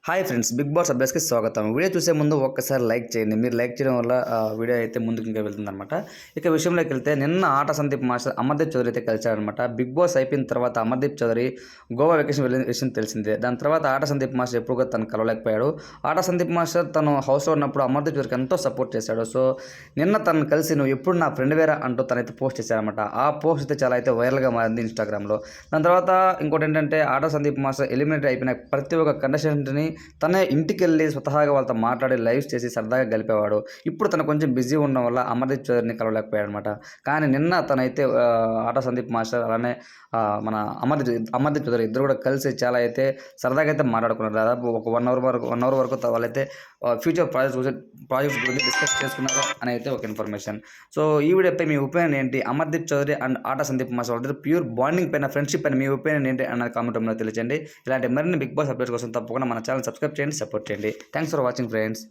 Hi friends, big boss అప్డేట్స్కి స్వాగతం. Video చూసే ముందు ఒక్కసారి లైక్ చేయండి. మీరు లైక్ చేయడం వల్ల వీడియో అయితే ముందుకు ఇంకా వెళ్తుందన్నమాట. ఇక విషయంలోకి వెళ్తే నిన్న ఆట సందీప్ మాస్టర్ అమర్దీప్ చౌదరి అయితే కలిశారనమాట. బిగ్ బాస్ అయిపోయిన తర్వాత అమర్దీప్ చౌదరి గోవా వెకేషన్ వెళ్ళిన విషయం తెలిసిందే. దాని తర్వాత ఆట సందీప్ మాస్టర్ ఎప్పుడుగా తను కలవలేకపోయాడు. ఆట సందీప్ మాస్టర్ తను హౌస్లో ఉన్నప్పుడు అమర్దీప్ చౌదరికి ఎంతో సపోర్ట్ చేశాడు. సో నిన్న తను కలిసి నువ్వు ఎప్పుడు నా ఫ్రెండ్ వేరా అంటూ తనైతే పోస్ట్ చేశారనమాట. ఆ పోస్ట్ అయితే చాలా అయితే వైరల్గా మారింది ఇన్స్టాగ్రామ్లో. దాని తర్వాత ఇంకోటి ఏంటంటే ఆట సందీప్ మాస్టర్ ఎలిమినేట్ అయిపోయిన ప్రతి ఒక్క కంటెస్టెంట్ని తనే ఇంటికెళ్ళి స్వతహాగా వాళ్ళతో మాట్లాడి లైవ్స్ చేసి సరదాగా గలిపేవాడు. ఇప్పుడు తను కొంచెం బిజీ ఉండడం వల్ల అమర్దీప్ చౌదరిని కలవలేకపోయాడు అనమాట. కానీ నిన్న తనైతే ఆట సందీప్ మాస్టర్ అలానే మన అమర్దీప్ చౌదరి ఇద్దరు కూడా కలిసి చాలా అయితే సరదాగా అయితే మాట్లాడుకున్నారు. దాదాపు ఒక 1 అవర్ వరకు వాళ్ళైతే ఫ్యూచర్ ప్రాజెక్ట్స్ గురించి డిస్కస్ చేసుకున్నారు అని అయితే ఒక ఇన్ఫర్మేషన్. సో ఈ వీడియోపై మీ ఒపీనియన్ ఏంటి? అమర్దీప్ చౌదరి అండ్ ఆట సందీప్ మాస్టర్ వాళ్ళతో ప్యూర్ బాండింగ్ పైన, ఫ్రెండ్షిప్ పైన మీ ఒపీనియన్ ఏంటి అన్నది కామెంట్ రూమ్లో తెలియజేయండి. ఇలాంటి మరిన్ని బిగ్ బాస్ అప్డేట్స్ కోసం తప్పకుండా మన ఛానల్ సబ్స్క్రైబ్ చేయండి, సపోర్ట్ చేయండి. Thanks for watching friends.